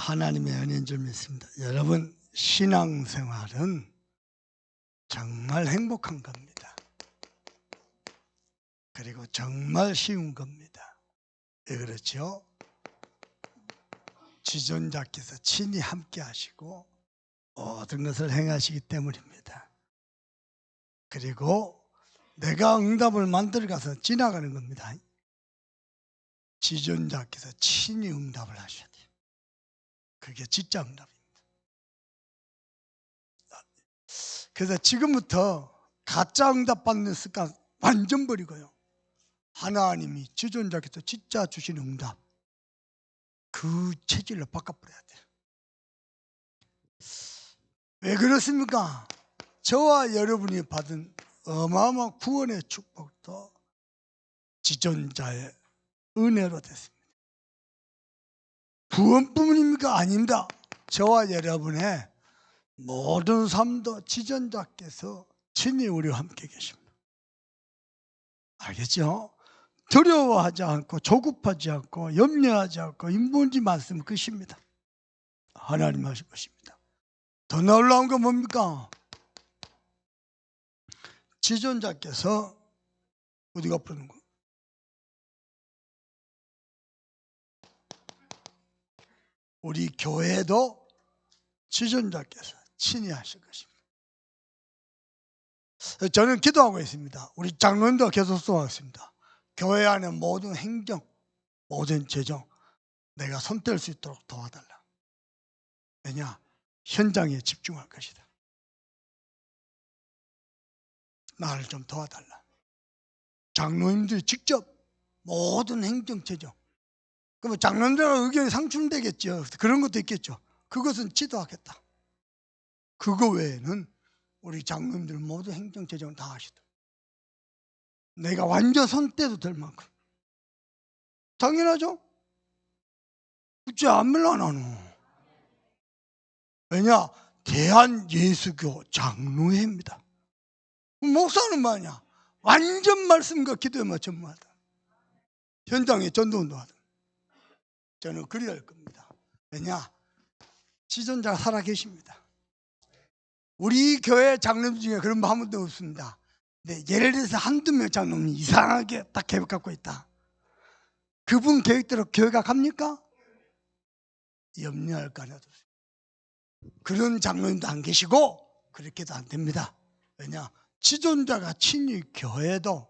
하나님의 은혜인 줄 믿습니다. 여러분, 신앙생활은 정말 행복한 겁니다. 그리고 정말 쉬운 겁니다. 왜 그렇죠? 지존자께서 친히 함께 하시고 모든 것을 행하시기 때문입니다. 그리고 내가 응답을 만들어가서 지나가는 겁니다. 지존자께서 친히 응답을 하셔야 돼요. 그게 진짜 응답입니다. 그래서 지금부터 가짜 응답 받는 습관 완전 버리고요. 하나님이 지존자께서 진짜 주시는 응답, 그 체질로 바꿔버려야 돼요. 왜 그렇습니까? 저와 여러분이 받은 어마어마한 구원의 축복도 지존자의 은혜로 됐습니다. 구원뿐입니까? 아닙니다. 저와 여러분의 모든 삶도 지존자께서 친히 우리와 함께 계십니다. 알겠죠? 두려워하지 않고 조급하지 않고 염려하지 않고 인본지 말씀 끝입니다. 하나님 하실 것입니다. 더 놀라운 건 뭡니까? 지존자께서 어디가 부르는 거예요? 우리 교회도 지존자께서 친히 하실 것입니다. 저는 기도하고 있습니다. 우리 장로님도 계속 소원하겠습니다. 교회 안에 모든 행정, 모든 재정 내가 손댈 수 있도록 도와달라. 왜냐? 현장에 집중할 것이다. 나를 좀 도와달라. 장로님들이 직접 모든 행정, 재정, 그러면 장로님들의 의견이 상충되겠죠. 그런 것도 있겠죠. 그것은 지도하겠다. 그거 외에는 우리 장로님들 모두 행정, 재정을 다 하시다. 내가 완전 손 떼도 될 만큼. 당연하죠? 굳이 안 밀라 나는. 왜냐? 대한예수교 장로회입니다. 목사는 뭐냐? 완전 말씀과 기도에만 전무하다. 현장에 전도운동하다. 저는 그래야 할 겁니다. 왜냐? 지존자가 살아계십니다. 우리 교회 장로님 중에 그런 분 한 분도 없습니다. 근데 예를 들어서 한두 명 장로님이 이상하게 딱 계획 갖고 있다. 그분 계획대로 교회가 갑니까? 염려할 거 하나도 없어요. 그런 장로님도 안 계시고 그렇게도 안 됩니다. 왜냐? 지존자가 친히 교회도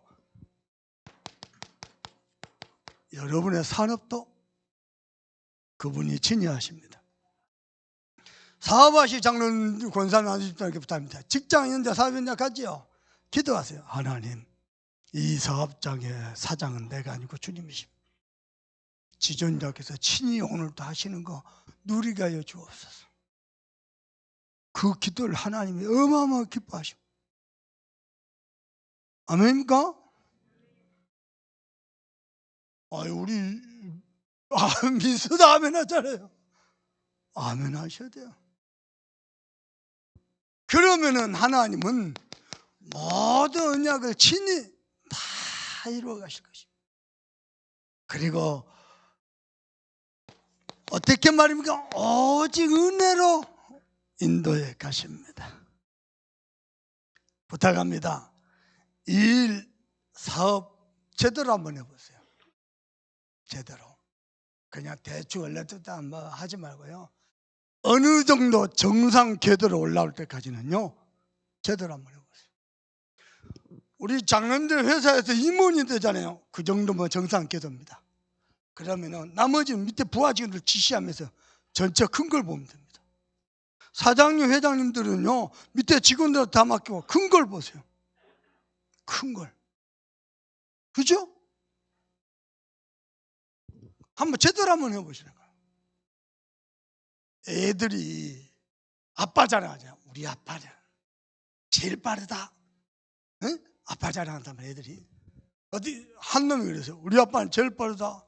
여러분의 산업도 그분이 친히 하십니다. 사업하시 장로님 권사님 하십니까 부탁합니다. 직장 현재 사업 현장 가지요. 기도하세요. 하나님, 이 사업장의 사장은 내가 아니고 주님이십니다. 지존자께서 친히 오늘도 하시는 거 누리게 하여 주옵소서. 그 기도를 하나님이 어마어마하게 기뻐하십니다. 아멘입니까? 우리 민수도 아멘 하잖아요. 아멘 하셔야 돼요. 그러면은 하나님은 모든 언약을 친히 다 이루어 가실 것입니다. 그리고 어떻게 말입니까? 오직 은혜로 인도해 가십니다. 부탁합니다. 일, 사업 제대로 한번 해보세요. 제대로. 그냥 대충 얼렸다 뭐 하지 말고요. 어느 정도 정상 궤도로 올라올 때까지는요, 제대로 한번 해보세요. 우리 장로님들 회사에서 임원이 되잖아요. 그 정도면 정상 궤도입니다. 그러면은 나머지는 밑에 부하 직원들 지시하면서 전체 큰 걸 보면 됩니다. 사장님, 회장님들은요, 밑에 직원들 다 맡기고 큰 걸 보세요. 큰 걸. 그죠? 한번 제대로 한번 해보시는 거예요. 애들이 아빠 자랑하잖아요. 우리 아빠는 제일 빠르다. 응? 아빠 자랑한다면 애들이. 어디 한 놈이 그래서 우리 아빠는 제일 빠르다.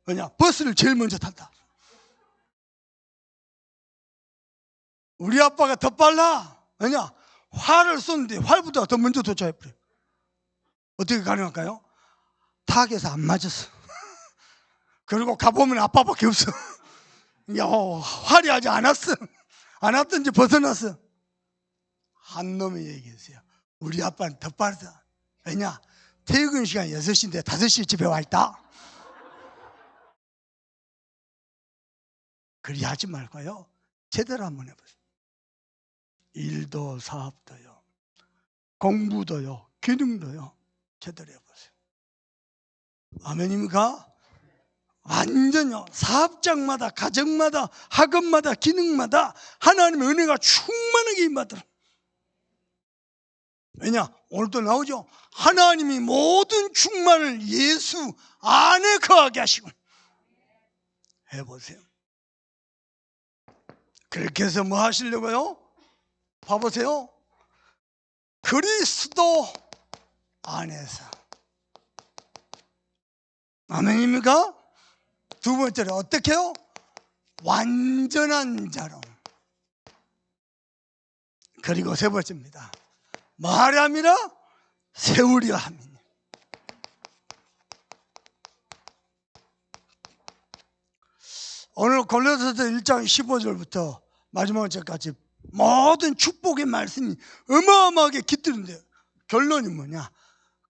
왜냐? 버스를 제일 먼저 탄다. 우리 아빠가 더 빨라. 왜냐? 활을 쏘는데 활보다 더 먼저 도착해버려요. 어떻게 가능할까요? 타겟에서 안 맞았어. 그리고 가보면 아빠밖에 없어. 야, 화려하지 않았어. 안 왔든지 벗어났어. 한 놈이 얘기했어요. 우리 아빠는 더 빠르다. 왜냐? 퇴근 시간 6시인데 5시에 집에 와 있다. 그리 하지 말고요. 제대로 한번 해보세요. 일도 사업도요. 공부도요. 기능도요. 제대로 해보세요. 아멘입니까? 완전요. 사업장마다, 가정마다, 학업마다, 기능마다 하나님의 은혜가 충만하게 임하더라. 왜냐? 오늘도 나오죠. 하나님이 모든 충만을 예수 안에 거하게 하시고. 해보세요. 그렇게 해서 뭐 하시려고요? 봐보세요. 그리스도 안에서. 아멘입니까? 두 번째로 어떻게 해요? 완전한 자로. 그리고 세 번째입니다. 말함이라 세우려 함이니. 오늘 골로새서 1장 15절부터 마지막 절까지 모든 축복의 말씀이 어마어마하게 깃드는데요. 결론이 뭐냐?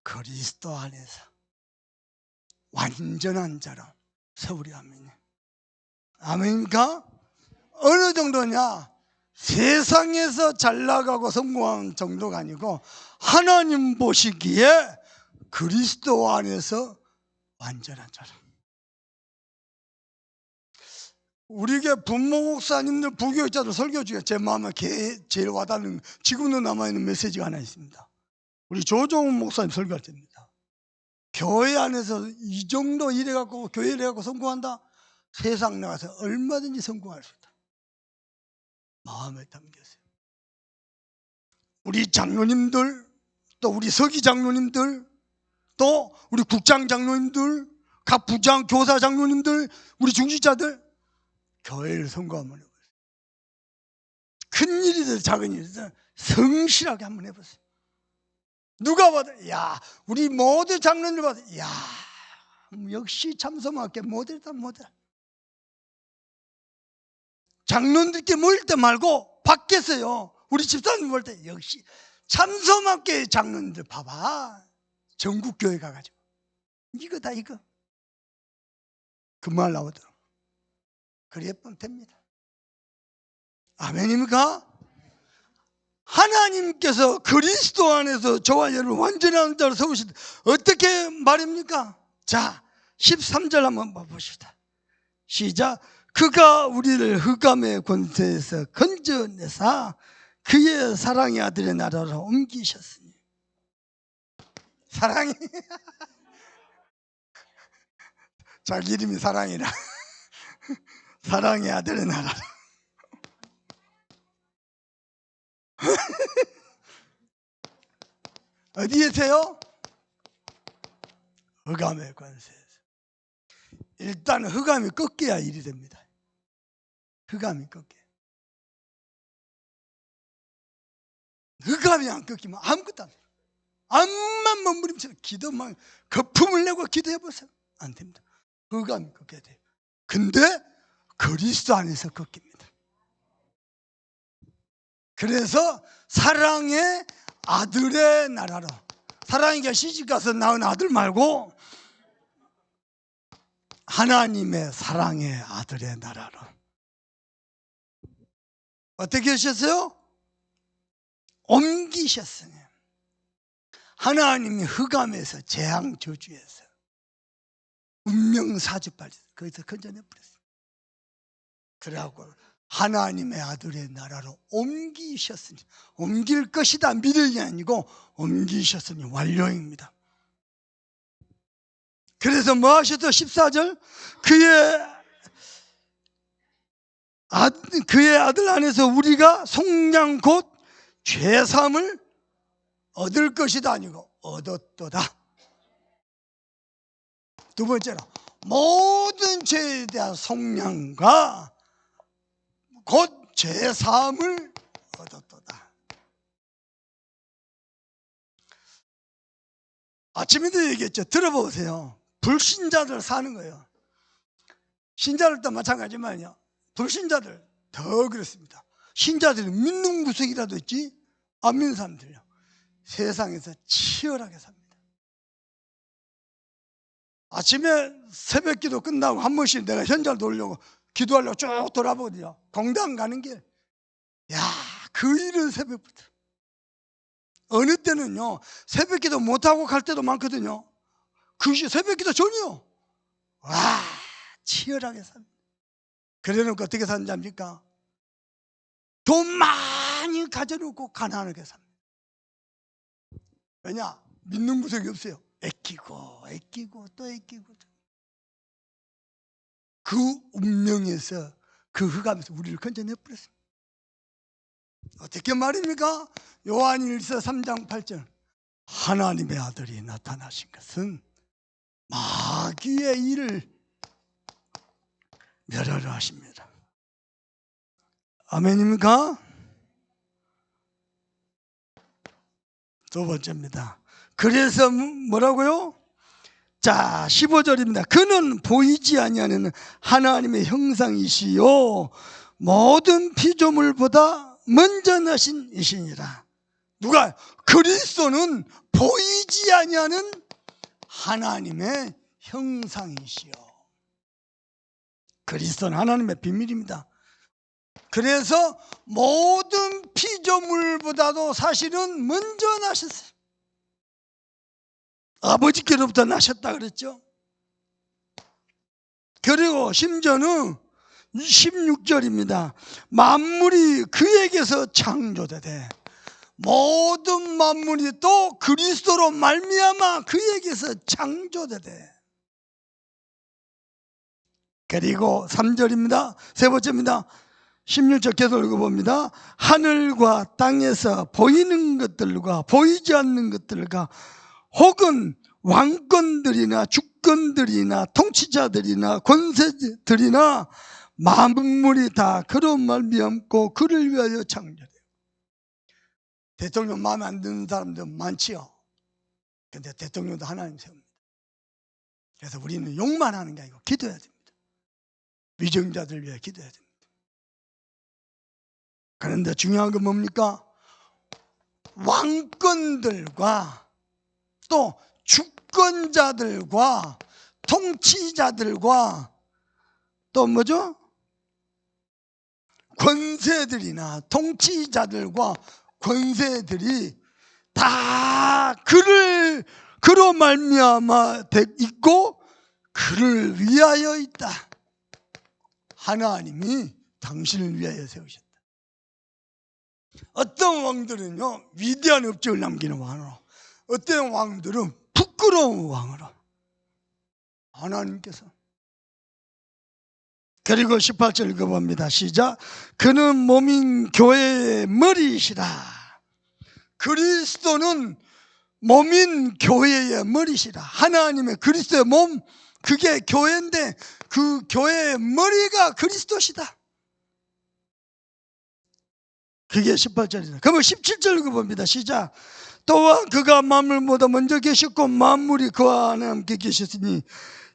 그리스도 안에서 완전한 자로 세우려 함이니. 아멘인가? 어느 정도냐? 세상에서 잘 나가고 성공한 정도가 아니고 하나님 보시기에 그리스도 안에서 완전한 자로. 우리에게 분모 목사님들, 부교육자들 설교 중에 제 마음에 제일 와닿는 지금도 남아있는 메시지가 하나 있습니다. 우리 조정훈 목사님 설교할 때입니다. 교회 안에서 이 정도 일해갖고 교회를 해갖고 성공한다? 세상 나가서 얼마든지 성공할 수 있다. 마음에 담겼어요. 우리 장로님들, 또 우리 서기 장로님들, 또 우리 국장 장로님들, 각 부장 교사 장로님들, 우리 중직자들 교회를 성공하면 해보세요. 큰 일이든 작은 일이든 성실하게 한번 해보세요. 누가 봐도 야, 우리 모든 장로님들 봐도 야, 역시 참소맞게 모델이다 모델. 장로님들께 모일 때 말고 밖에서요. 우리 집사님 볼 때 역시 참소맞게 장로님들 봐봐. 전국교회 가가지고 이거다 이거. 그 말 나오더라고. 그래야 됩니다. 아멘입니까? 하나님께서 그리스도 안에서 저와 여러분 완전한 자로 세우시다. 어떻게 말입니까? 자, 13절 한번 봐봅시다. 시작. 그가 우리를 흑암의 권세에서 건져내사 그의 사랑의 아들의 나라로 옮기셨으니. 사랑이 자기 이름이 사랑이라. 사랑의 아들의 나라로. 어디에서요? 흑암의 권세에서. 일단 흑암이 꺾여야 일이 됩니다. 흑암이 꺾여. 흑암이 안 꺾이면 아무것도 안 돼요. 암만 몸부림쳐 기도만 거품을 내고 기도해보세요. 안 됩니다. 흑암이 꺾여야 돼요. 근데 그리스도 안에서 꺾입니다. 그래서 사랑의 아들의 나라로. 사랑이가 시집가서 낳은 아들 말고 하나님의 사랑의 아들의 나라로. 어떻게 하셨어요? 옮기셨으니. 하나님이 흑암에서 재앙 저주에서 운명 사주빨리 거기서 건져내버렸어요. 그래갖고 하나님의 아들의 나라로 옮기셨으니. 옮길 것이다 미련이 아니고 옮기셨으니 완료입니다. 그래서 뭐 하셨죠? 14절 그의 아들 안에서 우리가 속량 곧 죄사함을 얻을 것이다 아니고 얻었도다. 두 번째로 모든 죄에 대한 속량과 곧 죄사함을 얻었도다. 아침에도 얘기했죠. 들어보세요. 불신자들 사는 거예요. 신자들도 마찬가지만요. 불신자들 더 그렇습니다. 신자들은 믿는 구석이라도 있지 안 믿는 사람들요 세상에서 치열하게 삽니다. 아침에 새벽기도 끝나고 한 번씩 내가 현장을 돌려고 기도하려고 쭉 돌아보거든요. 공당 가는 길, 그 일은 새벽부터. 어느 때는요 새벽기도 못하고 갈 때도 많거든요. 그것이 새벽기도 전이요. 치열하게 삽니다. 그래놓고 어떻게 사는지 압니까? 돈 많이 가져놓고 가난하게 삽니다. 왜냐? 믿는 구석이 없어요. 애끼고 또 애끼고. 그 운명에서 그 흑암에서 우리를 건져내버렸습니다. 어떻게 말입니까? 요한일서 3장 8절 하나님의 아들이 나타나신 것은 마귀의 일을 멸하려 하십니다. 아멘입니까? 두 번째입니다. 그래서 뭐라고요? 자, 15절입니다. 그는 보이지 아니하는 하나님의 형상이시요 모든 피조물보다 먼저 나신 이시니라. 누가? 그리스도는 보이지 아니하는 하나님의 형상이시요. 그리스도는 하나님의 비밀입니다. 그래서 모든 피조물보다도 사실은 먼저 나셨어요. 아버지께로부터 나셨다 그랬죠. 그리고 심지어는 16절입니다. 만물이 그에게서 창조되되 모든 만물이 또 그리스도로 말미암아 그에게서 창조되되. 그리고 3절입니다. 세 번째입니다. 16절 계속 읽어봅니다. 하늘과 땅에서 보이는 것들과 보이지 않는 것들과 혹은 왕권들이나 주권들이나 통치자들이나 권세들이나 만물이 다 그런 말미암고 그를 위하여 창조돼요. 대통령 마음에 안 드는 사람들 많지요. 그런데 대통령도 하나님 세웁니다. 그래서 우리는 욕만 하는 게 아니고 기도해야 됩니다. 위정자들 위해 기도해야 됩니다. 그런데 중요한 건 뭡니까? 왕권들과 또 주권자들과 통치자들과 또 뭐죠? 권세들이나 통치자들과 권세들이 다 그로 말미암아 있고 그를 위하여 있다. 하나님이 당신을 위하여 세우셨다. 어떤 왕들은요 위대한 업적을 남기는 왕으로, 어떤 왕들은 부끄러운 왕으로 하나님께서. 그리고 18절 읽어봅니다. 시작. 그는 몸인 교회의 머리이시라. 그리스도는 몸인 교회의 머리시라. 하나님의 그리스도의 몸, 그게 교회인데 그 교회의 머리가 그리스도시다. 그게 18절이다. 그러면 17절 읽어봅니다. 시작. 또한 그가 만물보다 먼저 계셨고 만물이 그와 함께 계셨으니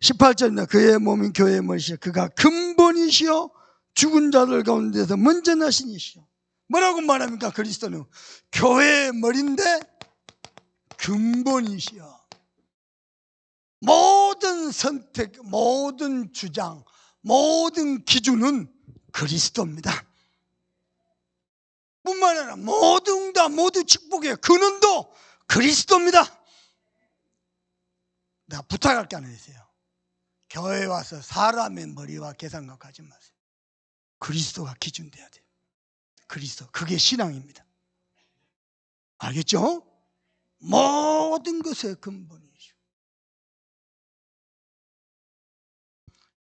18절입니다. 그의 몸인 교회의 머리시여 그가 근본이시여 죽은 자들 가운데서 먼저 나신 이시여. 뭐라고 말합니까? 그리스도는 교회의 머리인데 근본이시여. 모든 선택, 모든 주장, 모든 기준은 그리스도입니다. 뿐만 아니라 모든 응답, 모든 축복의 근원도 그리스도입니다. 내가 부탁할 게 하나 있어요. 교회에 와서 사람의 머리와 계산과 하지 마세요. 그리스도가 기준 돼야 돼요. 그리스도, 그게 신앙입니다. 알겠죠? 모든 것의 근본이죠.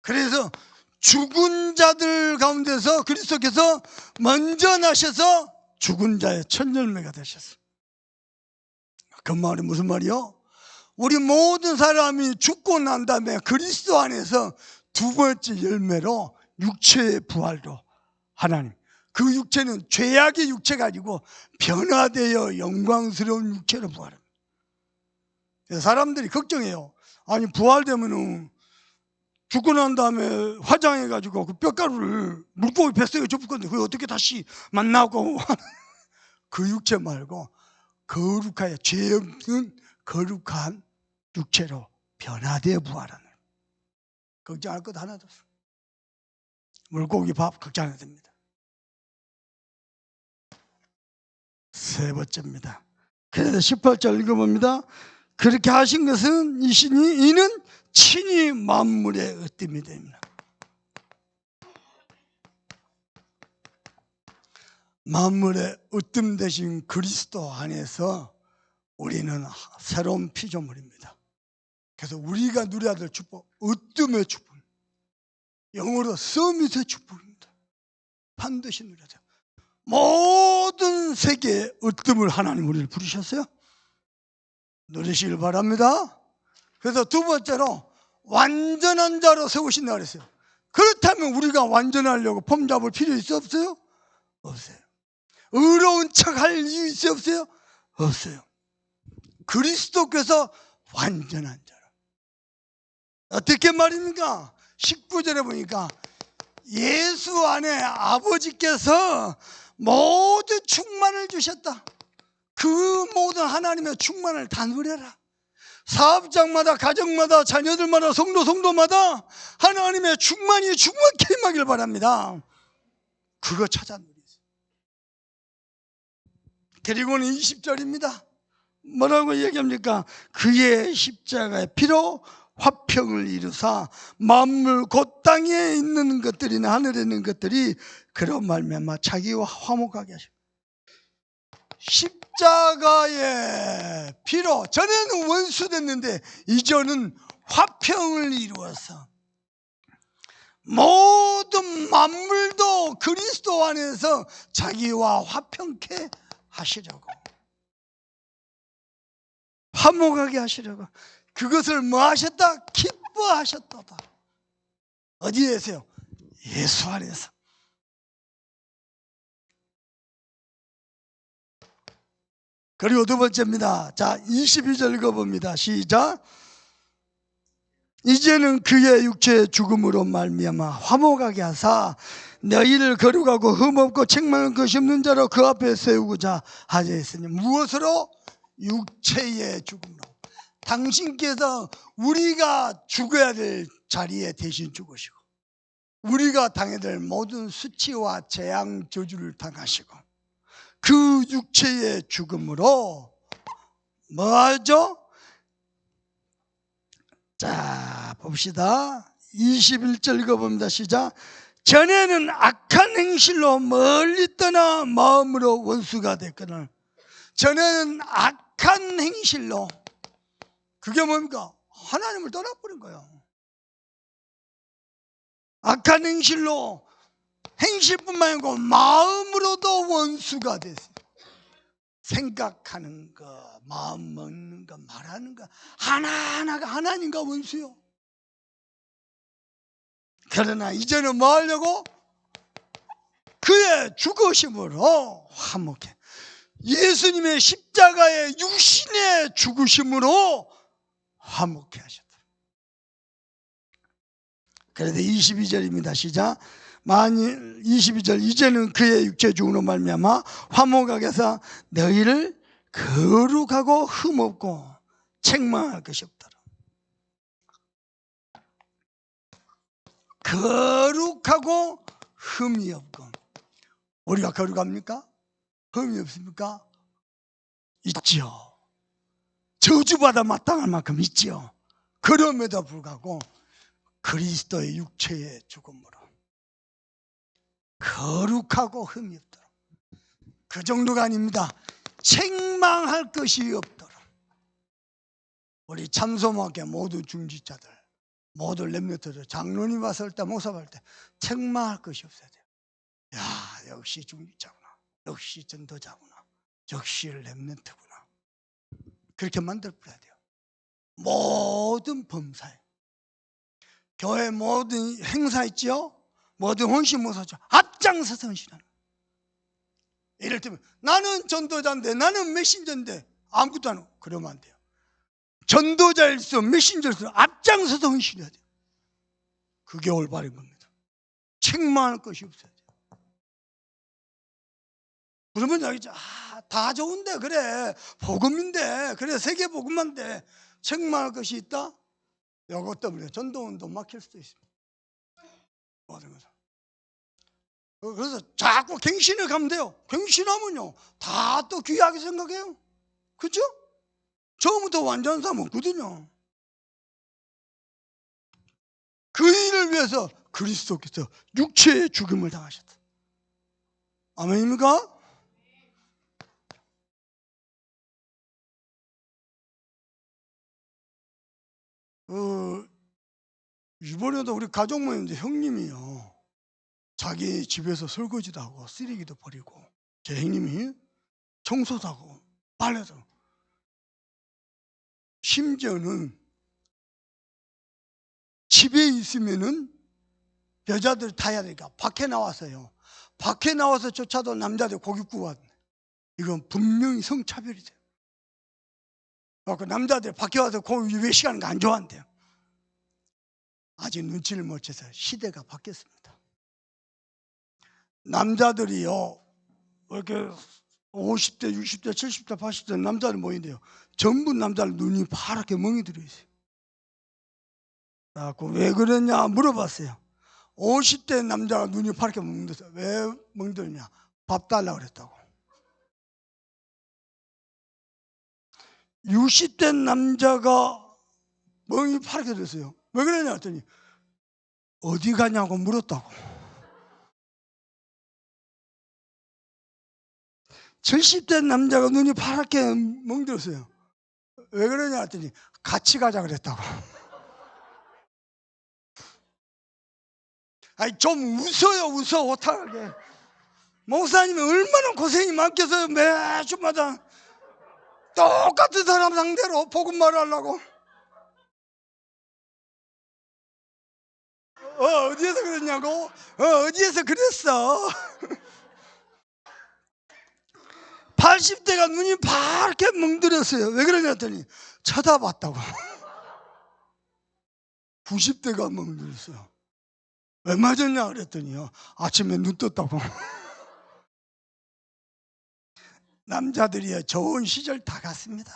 그래서 죽은 자들 가운데서 그리스도께서 먼저 나셔서 죽은 자의 첫 열매가 되셨어요. 그 말이 무슨 말이요? 우리 모든 사람이 죽고 난 다음에 그리스도 안에서 두 번째 열매로 육체의 부활로 하나님, 그 육체는 죄악의 육체가 아니고 변화되어 영광스러운 육체로 부활합니다. 그래서 사람들이 걱정해요. 아니 부활되면은 죽고 난 다음에 화장해가지고 그 뼈가루를 물고기 뱃속에 접을 건데 그게 어떻게 다시 만나고 그 육체 말고 거룩하여 죄 없는 거룩한 육체로 변화되어 부활하는, 걱정할 것 하나도 없어. 물고기 밥 걱정 안 해도 됩니다. 세 번째입니다. 그래서 18절 읽어봅니다. 그렇게 하신 것은 이는 친히 만물의 으뜸이 됩니다. 만물의 으뜸 되신 그리스도 안에서 우리는 새로운 피조물입니다. 그래서 우리가 누려야 될 축복, 으뜸의 축복, 영어로 서밋의 축복입니다. 반드시 누려야 돼요. 모든 세계의 으뜸을 하나님 우리를 부르셨어요. 누리시길 바랍니다. 그래서 두 번째로 완전한 자로 세우신다 그랬어요. 그렇다면 우리가 완전하려고 폼 잡을 필요 있어 없어요? 없어요. 의로운 척할 이유 있어 없어요? 없어요. 그리스도께서 완전한 자로. 어떻게 말입니까? 19절에 보니까 예수 안에 아버지께서 모든 충만을 주셨다. 그 모든 하나님의 충만을 다 누려라. 사업장마다, 가정마다, 자녀들마다, 성도마다 하나님의 충만이 충만케 임하길 바랍니다. 그거 찾아 누리세요. 그리고는 20절입니다. 뭐라고 얘기합니까? 그의 십자가의 피로 화평을 이루사 만물 곧 땅에 있는 것들이나 하늘에 있는 것들이 그런 말미암아 자기와 화목하게 하시고, 십자가의 피로 전에는 원수됐는데 이제는 화평을 이루어서 모든 만물도 그리스도 안에서 자기와 화평케 하시려고, 화목하게 하시려고, 그것을 뭐 하셨다? 기뻐하셨도다. 어디에서요? 예수 안에서. 그리고 두 번째입니다. 자, 22절 읽어봅니다. 시작. 이제는 그의 육체의 죽음으로 말미암아 화목하게 하사 너희를 거룩하고 흠없고 책망할 것이 없는 자로 그 앞에 세우고자 하셨으니, 무엇으로? 육체의 죽음으로. 당신께서 우리가 죽어야 될 자리에 대신 죽으시고 우리가 당해야 될 모든 수치와 재앙 저주를 당하시고 그 육체의 죽음으로 뭐하죠? 자, 봅시다. 21절 읽어봅니다. 시작. 전에는 악한 행실로 멀리 떠나 마음으로 원수가 됐거늘. 전에는 악한 행실로, 그게 뭡니까? 하나님을 떠나버린 거예요. 악한 행실로, 행실뿐만 아니고 마음으로도 원수가 됐어요. 생각하는 거, 마음 먹는 거, 말하는 거 하나하나가 하나님과 원수요. 그러나 이제는 뭐 하려고? 그의 죽으심으로 화목해. 예수님의 십자가의 육신의 죽으심으로 화목해 하셨다. 그래서 22절입니다. 시작. 만일 22절, 이제는 그의 육체 죽음으로 말미암아 화목하게 해서 너희를 거룩하고 흠없고 책망할 것이 없더라. 거룩하고 흠이 없고. 우리가 거룩합니까? 흠이 없습니까? 있지요. 저주받아 마땅할 만큼 있지요. 그럼에도 불구하고 그리스도의 육체의 죽음으로 거룩하고 흠이 없도록, 그 정도가 아닙니다. 책망할 것이 없도록. 우리 참소모학교 모두 중지자들, 모두 렘넌트들, 장로님 왔을 때, 목사 할 때 책망할 것이 없어야 돼요. 야, 역시 중지자구나, 역시 전도자구나, 역시 렘넌트구나, 그렇게 만들어야 돼요. 모든 범사에, 교회 모든 행사 있죠? 모든 헌신 모사죠. 앞장서서 헌신하는. 예를 들면 나는 전도자인데, 나는 메신저인데 아무것도 안 하고 그러면 안 돼요. 전도자일수 메신저일수 앞장서서 헌신해야 돼요. 그게 올바른 겁니다. 책망할 것이 없어요. 그러면 여기 다 좋은데, 그래 복음인데, 그래 세계 복음만데 책망할 것이 있다? 이것 때문에 전도운동 막힐 수도 있습니다. 맞은 거죠. 그래서 자꾸 갱신을 가면 돼요. 갱신하면요 다 또 귀하게 생각해요. 그렇죠? 처음부터 완전한 사람 없거든요. 그 일을 위해서 그리스도께서 육체의 죽음을 당하셨다. 아멘입니까? 이번에도 우리 가족 모임인데 형님이요, 자기 집에서 설거지도 하고 쓰레기도 버리고, 제 형님이 청소도 하고 빨래도 하고, 심지어는 집에 있으면은 여자들 타야 되니까 밖에 나와서요, 밖에 나와서조차도 남자들 고기 구워 왔네. 이건 분명히 성차별이죠. 그 남자들 밖에 와서 고기 외식하는 거 안 좋아한대요. 아직 눈치를 못 채서 시대가 바뀌었습니다. 남자들이요 이렇게 50대, 60대, 70대, 80대 남자들 모인대요. 전부 남자들 눈이 파랗게 멍이 들어 있어요. 왜 그러냐 물어봤어요. 50대 남자가 눈이 파랗게 멍들었어요. 왜 멍들었냐? 밥 달라고 그랬다고. 60대 남자가 멍이 파랗게 됐어요. 왜 그러냐 했더니 어디 가냐고 물었다고. 70대 남자가 눈이 파랗게 멍들었어요. 왜 그러냐 했더니 같이 가자 그랬다고. 아니 좀 웃어요. 웃어 호탕하게. 목사님이 얼마나 고생이 많겠어요. 매주마다 똑같은 사람 상대로 복음말을 하려고. 어디에서 그랬냐고? 어디에서 그랬어? 80대가 눈이 파랗게 멍들었어요. 왜 그러냐 했더니 쳐다봤다고. 90대가 멍들었어요. 왜 맞았냐 그랬더니요, 아침에 눈 떴다고. 남자들이 좋은 시절 다 갔습니다.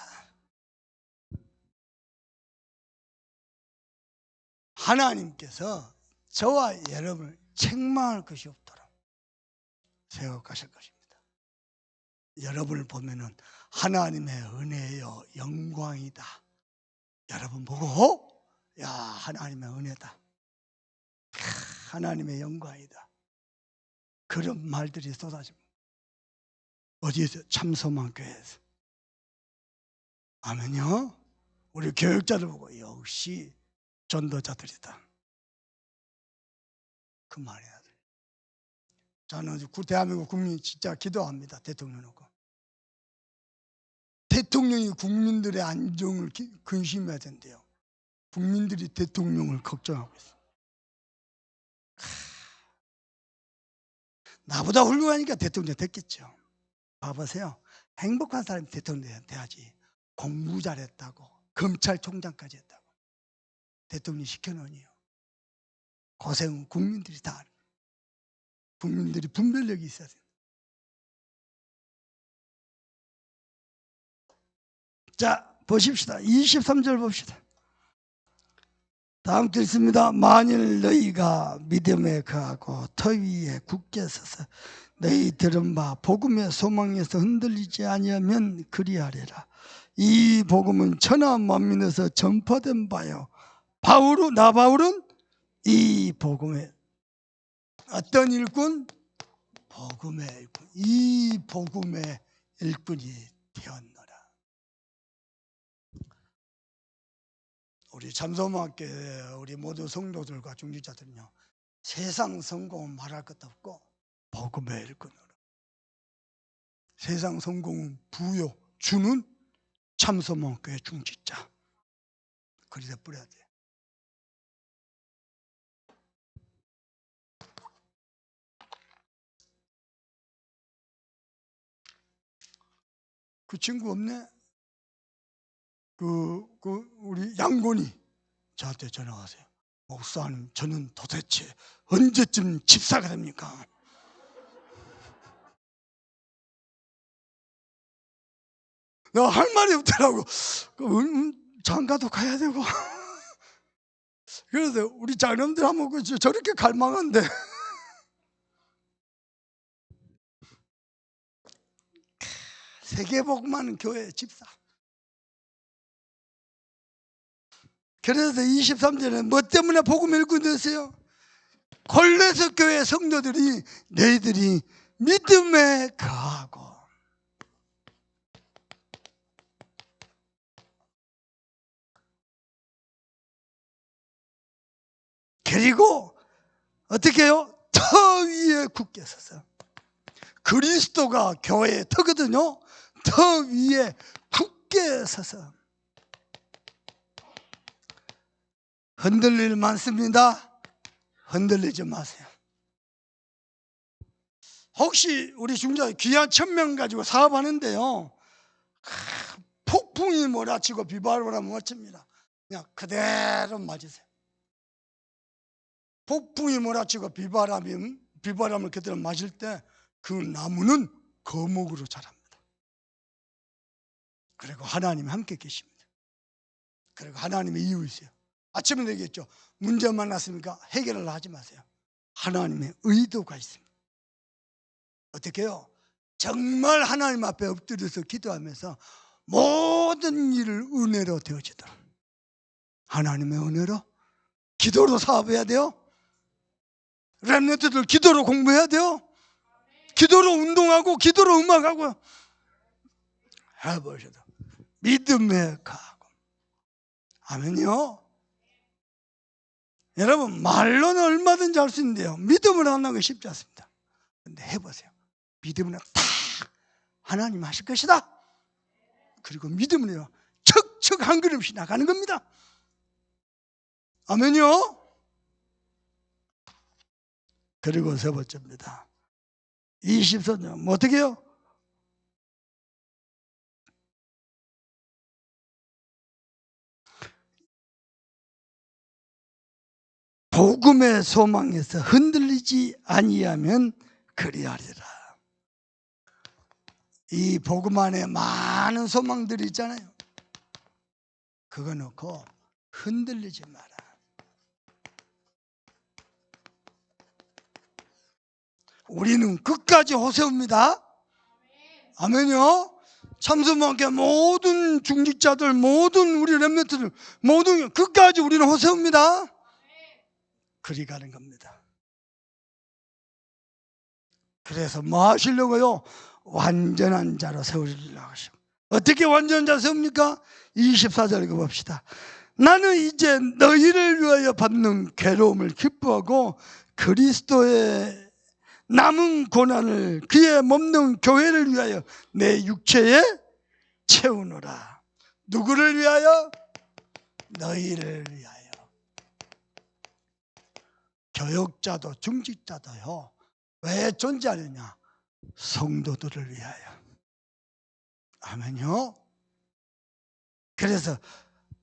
하나님께서 저와 여러분을 책망할 것이 없도록 생각하실 것입니다. 여러분을 보면은 하나님의 은혜요 영광이다. 여러분 보고 야 하나님의 은혜다, 하나님의 영광이다, 그런 말들이 쏟아집니다. 어디에서? 참소망교회에서. 아멘요. 우리 교육자들 보고 역시 전도자들이다, 그 말이야. 저는 대한민국 국민 진짜 기도합니다. 대통령 놓고. 대통령이 국민들의 안정을 근심해야 된대요. 국민들이 대통령을 걱정하고 있어요. 나보다 훌륭하니까 대통령 됐겠죠. 봐보세요. 행복한 사람이 대통령 돼야지. 공부 잘했다고 검찰총장까지 했다고 대통령 시켜놓으니요, 고생은 국민들이 다 알아요. 국민들이 분별력이 있어야 돼요. 자 보십시다. 23절 봅시다. 다음 글 있습니다. 만일 너희가 믿음에 거하고 터 위에 굳게 서서 너희 들은 바 복음의 소망에서 흔들리지 아니하면 그리하리라. 이 복음은 천하 만민에서 전파된 바요. 바울은 이 복음의 어떤 일꾼? 복음의 일꾼. 이 복음의 일꾼이 되었노라. 우리 참소망교회 우리 모두 성도들과 중직자들은요, 세상 성공은 말할 것도 없고 복음의 일꾼으로, 세상 성공은 부요 주는 참소망교회 중직자, 그리다 뿌려야 돼. 그 친구 없네? 우리 양곤이 저한테 전화 와세요. 목사님, 저는 도대체 언제쯤 집사가 됩니까? 내가 할 말이 없더라고. 장가도 가야 되고. 그래서 우리 장남들 하면 저렇게 갈망한데. 세계복만 교회 집사. 그래서 23절에 뭐 때문에 복음 읽고 있어요? 골로새 교회 성도들이 너희들이 믿음에 거하고. 그리고 어떻게 해요? 터 위에 굳게 서서. 그리스도가 교회의 터거든요. 터 위에 굳게 서서. 흔들릴 일 많습니다. 흔들리지 마세요. 혹시 우리 중자 귀한 1000명 가지고 사업하는데요, 폭풍이 몰아치고 비바람이 몰아칩니다. 그냥 그대로 맞으세요. 폭풍이 몰아치고 비바람을 그대로 맞을 때 그 나무는 거목으로 자랍니다. 그리고 하나님 함께 계십니다. 그리고 하나님의 이유이세요. 아침에 얘기했죠. 문제 만났으니까 해결을 하지 마세요. 하나님의 의도가 있습니다. 어떻게 해요? 정말 하나님 앞에 엎드려서 기도하면서 모든 일을 은혜로 되어지도록. 하나님의 은혜로 기도로 사업해야 돼요. 렘넌트들 기도로 공부해야 돼요. 기도로 운동하고 기도로 음악하고 해보셔도 믿음에 가고. 아멘요. 여러분, 말로는 얼마든지 할 수 있는데요, 믿음으로 하는 게 쉽지 않습니다. 근데 해보세요. 믿음으로 다 하나님 하실 것이다. 그리고 믿음으로 척척 한 걸음씩 나가는 겁니다. 아멘요. 그리고 세 번째입니다. 24절 뭐 어떻게 해요? 복음의 소망에서 흔들리지 아니하면 그리하리라. 이 복음 안에 많은 소망들이 있잖아요. 그거 놓고 흔들리지 마라. 우리는 끝까지 호세웁니다. 아멘요. 참수목회 모든 중직자들, 모든 우리 렘넌트들, 모든 끝까지 우리는 호세웁니다. 그리 가는 겁니다. 그래서 뭐 하시려고요? 완전한 자로 세우려고 하시고. 어떻게 완전한 자로 세웁니까? 24절 읽어봅시다. 나는 이제 너희를 위하여 받는 괴로움을 기뻐하고 그리스도의 남은 고난을 그의 몸는 교회를 위하여 내 육체에 채우노라. 누구를 위하여? 너희를 위하여. 교역자도 중직자도요, 왜 존재하느냐? 성도들을 위하여. 아멘요. 그래서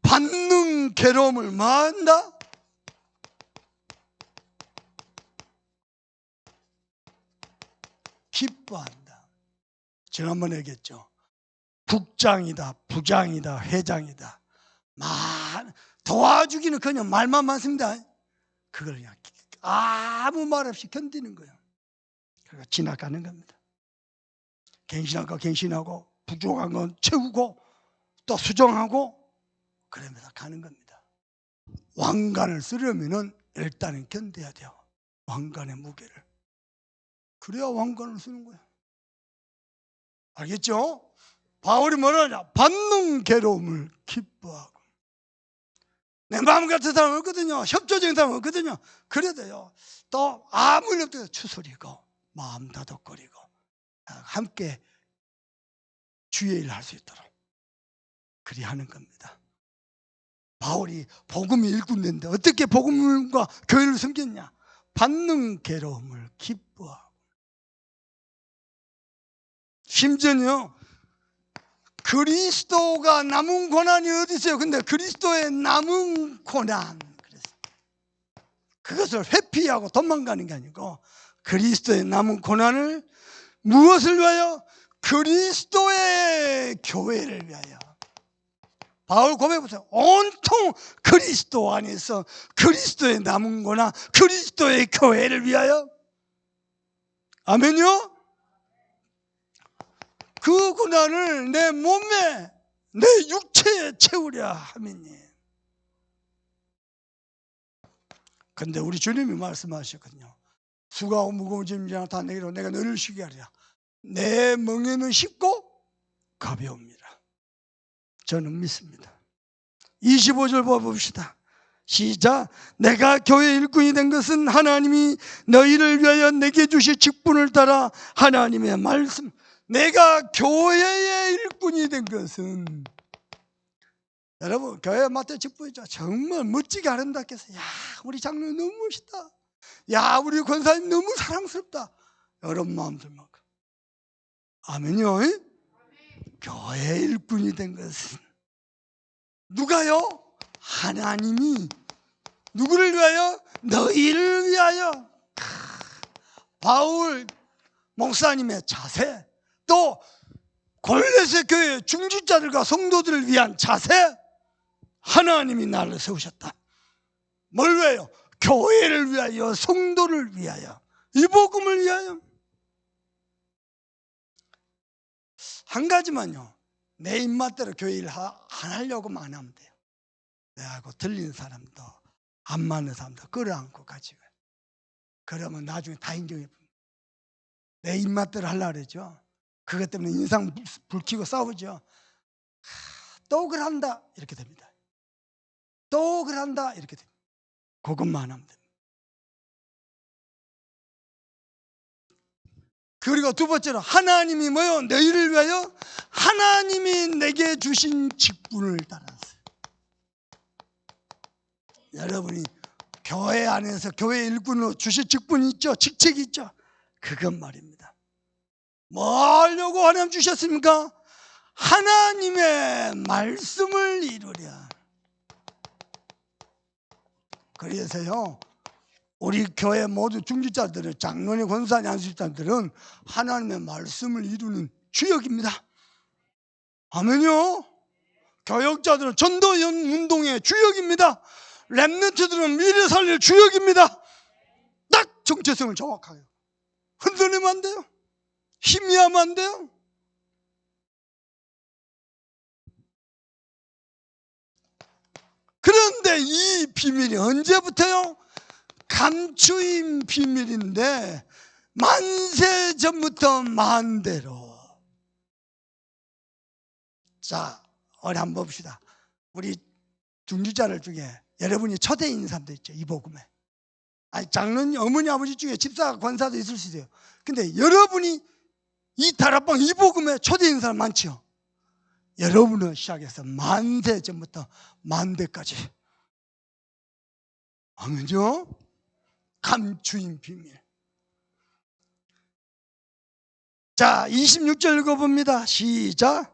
받는 괴로움을 뭐 한다? 기뻐한다. 지난번에 얘기했죠. 국장이다, 부장이다, 회장이다, 도와주기는 그냥 말만 많습니다. 그걸 그냥 아무 말 없이 견디는 거예요. 그리고 지나가는 겁니다. 갱신할 거 갱신하고, 부족한 건 채우고, 또 수정하고, 그러면서 가는 겁니다. 왕관을 쓰려면은 일단은 견뎌야 돼요. 왕관의 무게를. 그래야 왕관을 쓰는 거예요. 알겠죠? 바울이 뭐라 하냐? 받는 괴로움을 기뻐하고. 내 마음 같은 사람 없거든요. 협조적인 사람 없거든요. 그래도요, 또 아무 일 없어도 추스리고 마음 다독거리고 함께 주의 일을 할 수 있도록 그리 하는 겁니다. 바울이 복음이 일꾼인데 어떻게 복음과 교회를 섬겼냐? 받는 괴로움을 기뻐하고. 심지어는요, 그리스도가 남은 고난이 어디 있어요? 근데 그리스도의 남은 고난. 그래서 그것을 회피하고 도망가는 게 아니고 그리스도의 남은 고난을 무엇을 위하여? 그리스도의 교회를 위하여. 바울 고백보세요. 온통 그리스도 안에서 그리스도의 남은 고난, 그리스도의 교회를 위하여. 아멘요? 그 고난을 내 몸에, 내 육체에 채우려 하면요. 근데 우리 주님이 말씀하셨거든요. 수고하고 무거운 짐이랑 다 내게로 내가 너를 쉬게 하리라. 내 멍에는 쉽고 가벼웁니다. 저는 믿습니다. 25절 봅시다. 시작. 내가 교회 일꾼이 된 것은 하나님이 너희를 위하여 내게 주신 직분을 따라 하나님의 말씀. 내가 교회의 일꾼이 된 것은, 여러분 교회 맡은 직분이죠. 정말 멋지게 아름답게 해서, 야 우리 장로님 너무 멋있다, 야 우리 권사님 너무 사랑스럽다, 여러분 마음 들만큼. 아멘요. 교회 일꾼이 된 것은 누가요? 하나님이. 누구를 위하여? 너희를 위하여. 바울 목사님의 자세, 또 골로새 교회 중직자들과 성도들을 위한 자세, 하나님이 나를 세우셨다. 뭘 위하여? 교회를 위하여, 성도를 위하여, 이 복음을 위하여. 한 가지만요, 내 입맛대로 교회 일 안 하려고만 안 하면 돼요. 내하고 들린 사람도 안 맞는 사람도 끌어안고 가지고, 그러면 나중에 다 인정해 줍니다. 내 입맛대로 하려고 그러죠. 그것 때문에 인상 불키고 싸우죠. 또 그런다 이렇게 됩니다. 또 그런다 이렇게 됩니다. 그것만 하면 됩니다. 그리고 두 번째로 하나님이 뭐요? 너희를 위하여 하나님이 내게 주신 직분을 따라서. 여러분이 교회 안에서 교회 일꾼으로 주신 직분이 있죠. 직책이 있죠. 그건 말입니다. 뭐 하려고 하나님 주셨습니까? 하나님의 말씀을 이루랴. 그래서요, 우리 교회 모두 중직자들은, 장로님, 권사님, 안수집사들은 하나님의 말씀을 이루는 주역입니다. 아멘요. 교역자들은 전도 운동의 주역입니다. 렘넌트들은 미래 살릴 주역입니다. 딱 정체성을 정확하게. 흔들리면 안 돼요. 희미하면 안 돼요. 그런데 이 비밀이 언제부터요? 감추인 비밀인데 만세 전부터 만대로. 자, 우리 한번 봅시다. 우리 중직자들 중에 여러분이 초대인 사람도 있죠. 이 복음에. 아니, 장로님, 어머니, 아버지 중에 집사, 권사도 있을 수 있어요. 근데 여러분이 이 다락방 이 복음에 초대인 사람 많죠. 여러분은 시작해서 만세 전부터 만대까지. 아멘죠? 감추인 비밀. 자, 26절 읽어봅니다. 시작.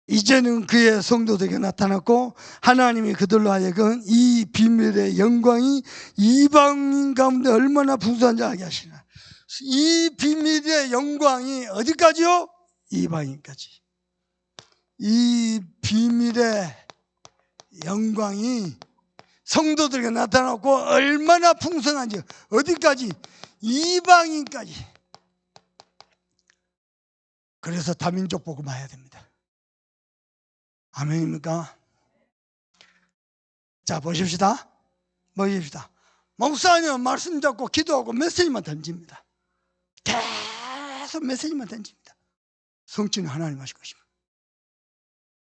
이제는 그의 성도들에게 나타났고 하나님이 그들로 하여금 이 비밀의 영광이 이방인 가운데 얼마나 풍성한지 알게 하시나. 이 비밀의 영광이 어디까지요? 이방인까지. 이 비밀의 영광이 성도들에게 나타났고 얼마나 풍성한지, 어디까지? 이방인까지. 그래서 다민족 복음 해야 됩니다. 아멘입니까? 자, 보십시다. 보십시다. 목사님은 말씀 잡고 기도하고 메시지만 던집니다. 계속 메시지만 던집니다. 성취는 하나님 하실 것입니다.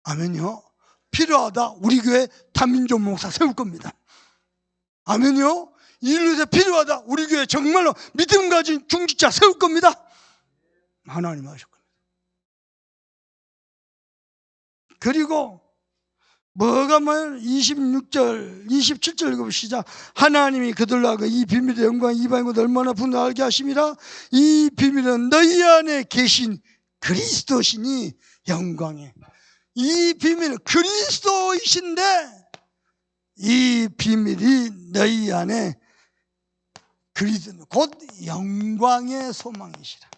아멘요. 필요하다, 우리 교회 다민족 목사 세울 겁니다. 아멘요. 인류에 필요하다, 우리 교회 정말로 믿음 가진 중직자 세울 겁니다. 하나님 하실 겁니다. 그리고 뭐가 뭐예요? 26절, 27절 읽어보시자. 하나님이 그들로 하고 이 비밀의 영광 이방인보다 얼마나 분노하게 하심이라. 이 비밀은 너희 안에 계신 그리스도시니 영광에. 이 비밀은 그리스도이신데 이 비밀이 너희 안에 그리스도 곧 영광의 소망이시라.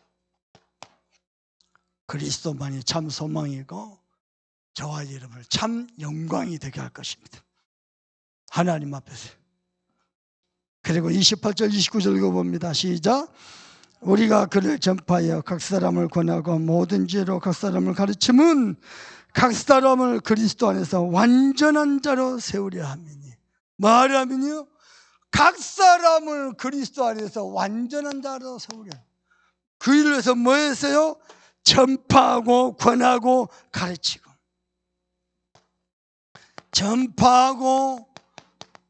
그리스도만이 참 소망이고 저와 여러분을 참 영광이 되게 할 것입니다. 하나님 앞에서. 그리고 28절 29절 읽어봅니다. 시작. 우리가 그를 전파하여 각 사람을 권하고 모든 지혜로 각 사람을 가르침은 각 사람을 그리스도 안에서 완전한 자로 세우려 함이니. 말하면요, 각 사람을 그리스도 안에서 완전한 자로 세우려. 그 일을 위해서 뭐 했어요? 전파하고 권하고 가르치고, 전파하고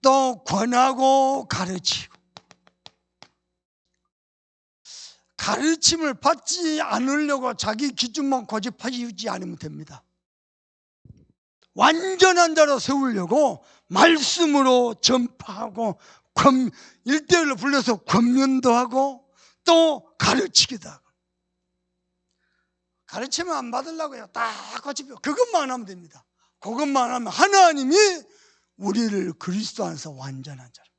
또 권하고 가르치고. 가르침을 받지 않으려고 자기 기준만 고집하지 않으면 됩니다. 완전한 자로 세우려고 말씀으로 전파하고 1대1로 불러서 권면도 하고 또 가르치기도 하고. 가르치면 안 받으려고요. 딱 고집해요. 그것만 하면 됩니다. 그것만 하면 하나님이 우리를 그리스도 안에서 완전한 자로.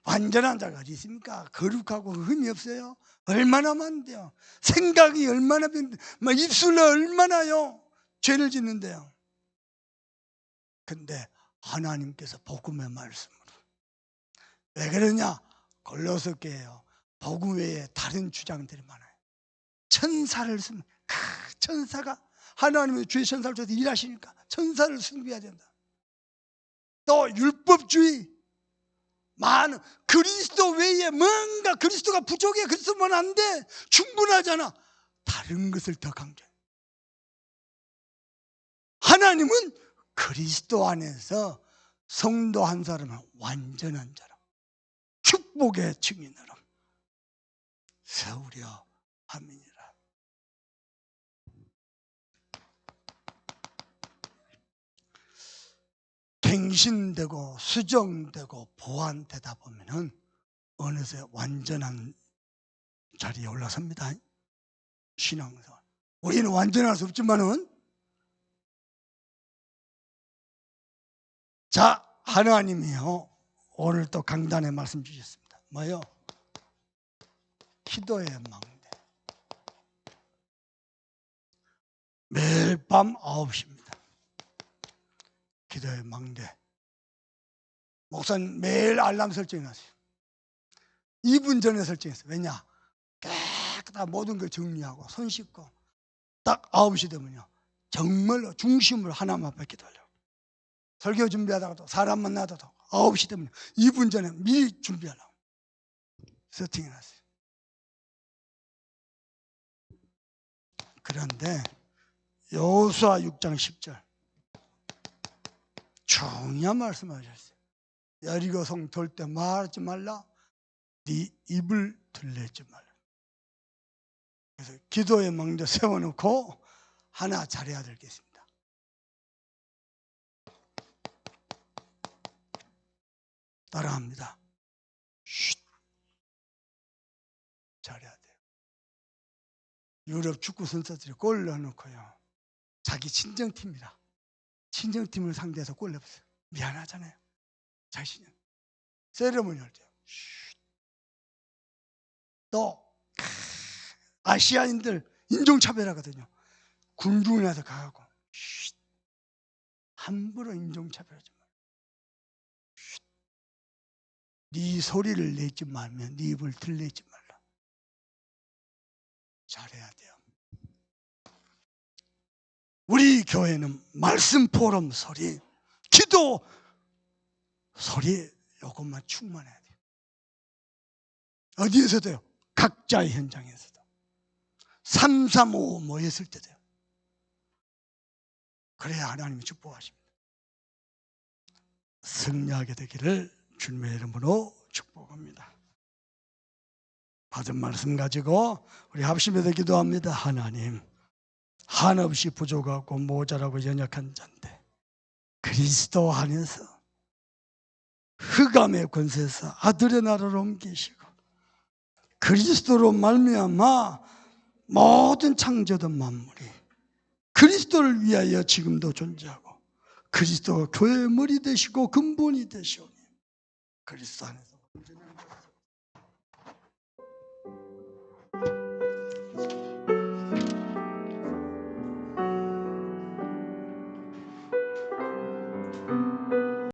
완전한 자가 어디 있습니까? 거룩하고 흠이 없어요. 얼마나 많은데요. 생각이 얼마나 입술로 얼마나요 죄를 짓는데요. 근데 하나님께서 복음의 말씀으로. 왜 그러냐? 골로새서에요 복음 외에 다른 주장들이 많아요. 천사를 쓰면 천사가 하나님의 주의 천사를 줘서 일하시니까 천사를 숭배해야 된다. 또 율법주의, 많은 그리스도 외에 뭔가 그리스도가 부족해. 그리스도만 안 돼. 충분하잖아. 다른 것을 더 강조해. 하나님은 그리스도 안에서 성도 한 사람을 완전한 자로, 축복의 증인으로 세우려 함이니라. 갱신되고 수정되고 보완되다 보면은 어느새 완전한 자리에 올라섭니다. 신앙생활. 우리는 완전할 수 없지만은, 자, 하나님이요 오늘 또 강단에 말씀 주셨습니다. 뭐요? 기도의 망대. 매일 밤 9시입니다. 기도의 망대. 목사님 매일 알람 설정해놨어요. 2분 전에 설정했어요. 왜냐? 깨끗한 모든 걸 정리하고 손 씻고 딱 9시 되면요 정말로 중심으로 하나님 앞에 기도하려고. 설교 준비하다가도 사람 만나도 9시 되면 2분 전에 미리 준비하려고 세팅해놨어요. 그런데 여호수아 6장 10절 중요한 말씀하셨어요. 여리고성 돌 때 말하지 말라. 네 입을 들리지 말라. 그래서 기도의 망대 세워놓고 하나 잘해야 될 게 있습니다. 따라합니다. 쉿. 잘해야 돼요. 유럽 축구 선수들이 골 넣어놓고요 자기 친정팀이라 친정팀을 상대해서 골 넣었어요. 미안하잖아요. 자신은 세레모니 할 때. 또 아시아인들 인종차별하거든요. 군중에서 가고 함부로 인종차별하지 마. 네 소리를 내지 말면 네 입을 들리지 말라. 잘해야 돼요. 우리 교회는 말씀 포럼 소리, 기도 소리 이것만 충만해야 돼요. 어디에서도요? 각자의 현장에서도 335 모였을 때도요. 그래야 하나님이 축복하십니다. 승리하게 되기를 주님의 이름으로 축복합니다. 받은 말씀 가지고 우리 합심해서 기도합니다. 하나님, 한없이 부족하고 모자라고 연약한 자인데 그리스도 안에서 흑암의 권세에서 아들의 나라로 옮기시고 그리스도로 말미암아 모든 창조된 만물이 그리스도를 위하여 지금도 존재하고 그리스도 교회의 머리 되시고 근본이 되시오니 그리스도 안에서